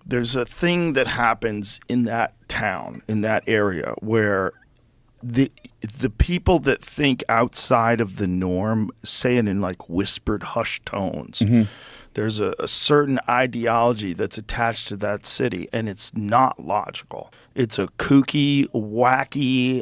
There's a thing that happens in that town, in that area, where the people that think outside of the norm say it in like whispered, hushed tones. There's a certain ideology that's attached to that city, and it's not logical. It's a kooky, wacky,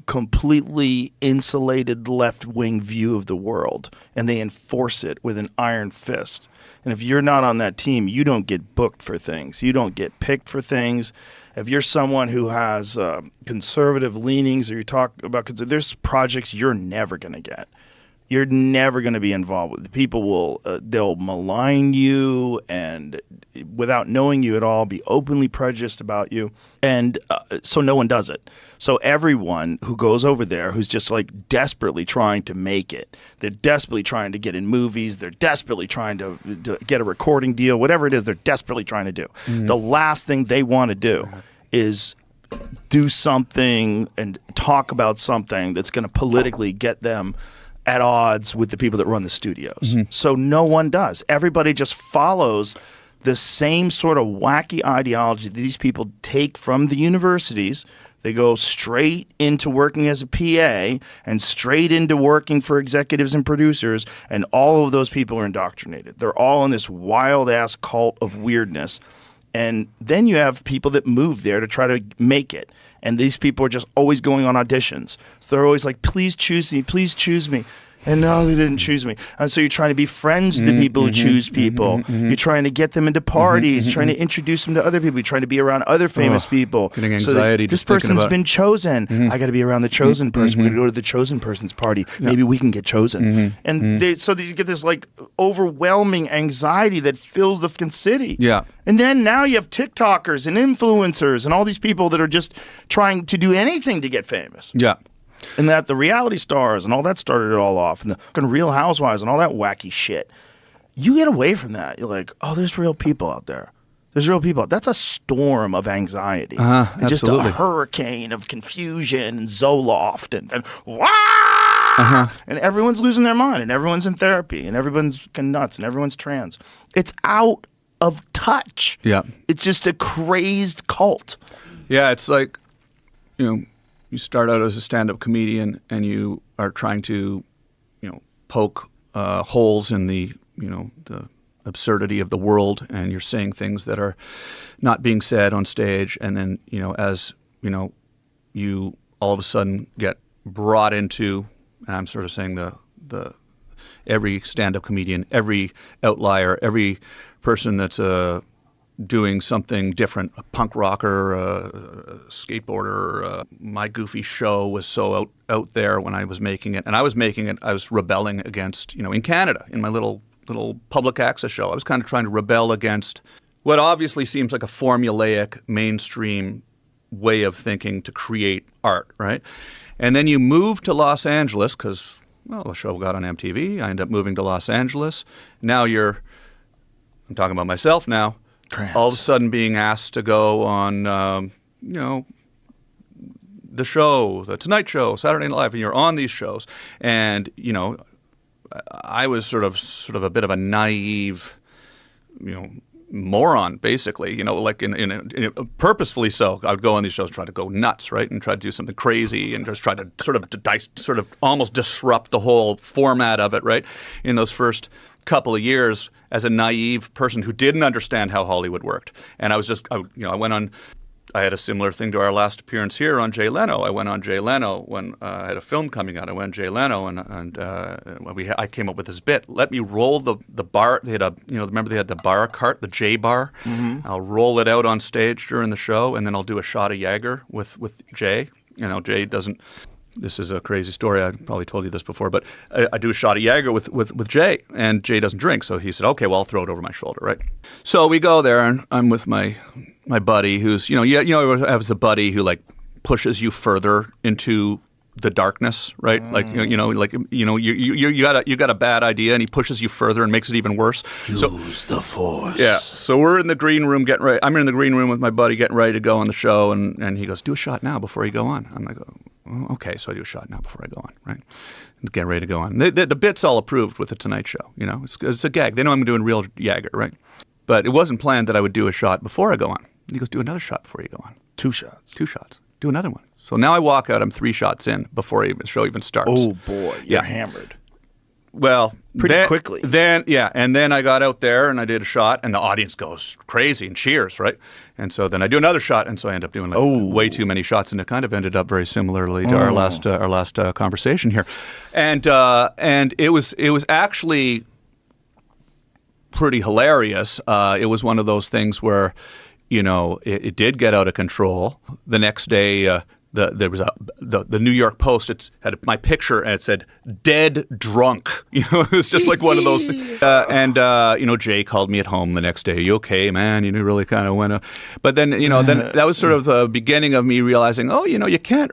completely insulated left-wing view of the world, and they enforce it with an iron fist. And if you're not on that team, you don't get booked for things. You don't get picked for things. If you're someone who has conservative leanings, or you talk about, there's projects you're never going to get. You're never going to be involved with. People will, they'll malign you and without knowing you at all, be openly prejudiced about you. And so no one does it. So everyone who goes over there who's just like desperately trying to make it, they're desperately trying to get in movies, they're desperately trying to get a recording deal, whatever it is they're desperately trying to do. The last thing they want to do is do something and talk about something that's going to politically get them at odds with the people that run the studios. So no one does. Everybody just follows the same sort of wacky ideology that these people take from the universities. They go straight into working as a PA and straight into working for executives and producers, and all of those people are indoctrinated. They're all in this wild-ass cult of weirdness. And then you have people that move there to try to make it. And these people are just always going on auditions. So they're always like, please choose me, please choose me. And no, they didn't choose me. And so you're trying to be friends with the people who choose people. You're trying to get them into parties, trying to introduce them to other people. You're trying to be around other famous people. Getting anxiety. So this person's been chosen. I got to be around the chosen person. We're going to go to the chosen person's party. Maybe we can get chosen. And so you get this like overwhelming anxiety that fills the fucking city. Yeah. And then now you have TikTokers and influencers and all these people that are just trying to do anything to get famous. Yeah. And that the reality stars and all that started it all off, and the fucking Real Housewives and all that wacky shit. You get away from that. You're like, oh, there's real people out there. There's real people. That's a storm of anxiety. And just a hurricane of confusion and Zoloft and wah! And everyone's losing their mind, and everyone's in therapy, and everyone's fucking nuts, and everyone's trans. It's out of touch. Yeah. It's just a crazed cult. Yeah, it's like, you start out as a stand-up comedian and you are trying to, poke holes in the absurdity of the world, and you're saying things that are not being said on stage. And then, as, you all of a sudden get brought into, and I'm sort of saying the every stand-up comedian, every outlier, every person that's doing something different, a punk rocker, a skateboarder. My goofy show was so out there when I was making it. And I was making it, I was rebelling against, in Canada, in my little public access show. I was kind of trying to rebel against what obviously seems like a formulaic, mainstream way of thinking to create art, right? And then you move to Los Angeles because, the show got on MTV. I ended up moving to Los Angeles. Now I'm talking about myself now. Trans. All of a sudden being asked to go on, the show, the Tonight Show, Saturday Night Live, and you're on these shows. And, I was sort of a bit of a naive, moron, basically, like in purposefully so. I would go on these shows, try to go nuts, right, and try to do something crazy and just try to sort of almost disrupt the whole format of it, right, in those first couple of years as a naive person who didn't understand how Hollywood worked. And I was just, I went on, I had a similar thing to our last appearance here on Jay Leno. I went on Jay Leno when I had a film coming out. I went on Jay Leno and I came up with this bit. Let me roll the bar. They had remember they had the bar cart, the J bar. I'll roll it out on stage during the show, and then I'll do a shot of Jaeger with Jay. Jay doesn't. This is a crazy story. I probably told you this before, but I do a shot of Jaeger with Jay, and Jay doesn't drink. So he said, okay, well, I'll throw it over my shoulder, right? So we go there, and I'm with my buddy who's, as a buddy who, like, pushes you further into the darkness, right? Like, you got a bad idea, and he pushes you further and makes it even worse. Use the force. Yeah. So we're in the green room getting ready. I'm in the green room with my buddy getting ready to go on the show, and he goes, do a shot now before you go on. I'm like, oh, okay, so I do a shot now before I go on, right? And get ready to go on. The bit's all approved with the Tonight Show, It's a gag. They know I'm doing real Jaeger, right? But it wasn't planned that I would do a shot before I go on. He goes, do another shot before you go on. 2 shots. 2 shots. Do another one. So now I walk out, I'm 3 shots in before the show even starts. Oh, boy. You're hammered. Well, pretty quickly. And then I got out there and I did a shot, and the audience goes crazy and cheers, right? And so then I do another shot, and so I end up doing way too many shots, and it kind of ended up very similarly to our last conversation here, and it was actually pretty hilarious. It was one of those things where, it did get out of control. The next day, there was the New York Post. It had my picture and it said "dead drunk." It was just like one of those things. Jay called me at home the next day. You okay, man? You really kind of went. But then then that was sort of the beginning of me realizing, you can't.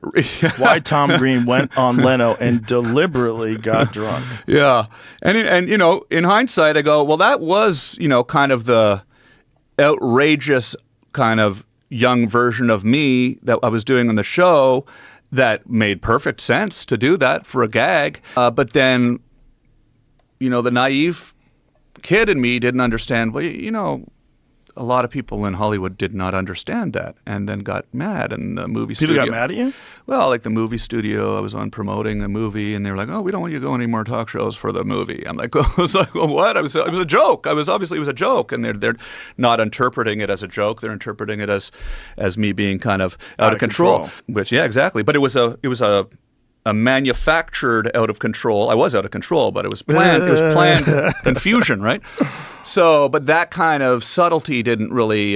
Why Tom Green went on Leno and deliberately got drunk. Yeah, and in hindsight, I go, well, that was kind of the outrageous kind of young version of me that I was doing on the show that made perfect sense to do that for a gag. But then, the naive kid in me didn't understand, well, a lot of people in Hollywood did not understand that and then got mad. And the movie studio. People got mad at you? Well, like the movie studio, I was on promoting a movie and they were like, oh, we don't want you to go any more talk shows for the movie. I'm like, what? It was a joke. It was a joke. And they're not interpreting it as a joke. They're interpreting it as me being kind of out of control. Which, yeah, exactly. But it was a manufactured out of control. I was out of control, but it was planned. It was planned confusion, right? So, but that kind of subtlety didn't really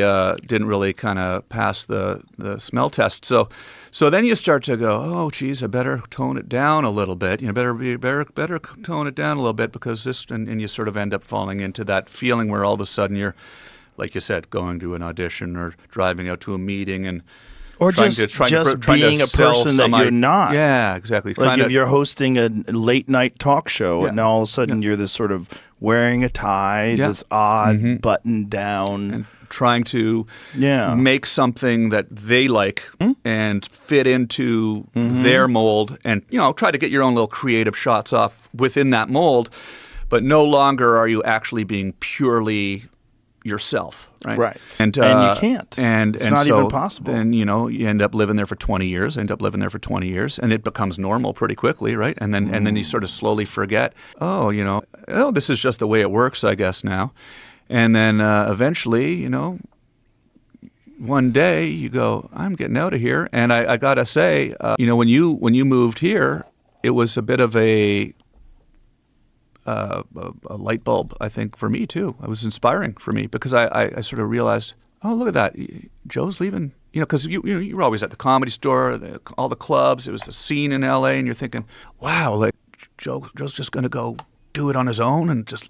kind of pass the smell test. So then you start to go, oh, geez, I better tone it down a little bit. Better tone it down a little bit because this, and you sort of end up falling into that feeling where all of a sudden you're, like you said, going to an audition or driving out to a meeting and. Or just being a person that you're not. Yeah, exactly. Like if you're hosting a late night talk show and all of a sudden you're this sort of wearing a tie, this odd button down. And trying to make something that they like and fit into their mold and, try to get your own little creative shots off within that mold. But no longer are you actually being purely yourself, right? Right. And you can't. It's not even possible. Then, you end up living there for 20 years, and it becomes normal pretty quickly, right? And then you sort of slowly forget, this is just the way it works, I guess, now. And then eventually, one day you go, I'm getting out of here. And I got to say, when you moved here, it was a bit of a light bulb, I think, for me too. It was inspiring for me because I sort of realized, oh, look at that, Joe's leaving. Because you were always at the Comedy Store, all the clubs. It was a scene in L.A. and you're thinking, wow, like Joe's just going to go do it on his own and just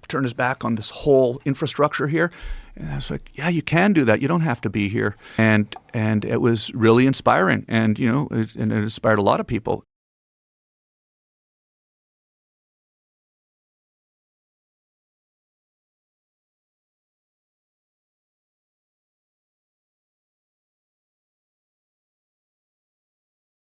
turn his back on this whole infrastructure here. And I was like, yeah, you can do that. You don't have to be here. And it was really inspiring. And it inspired a lot of people.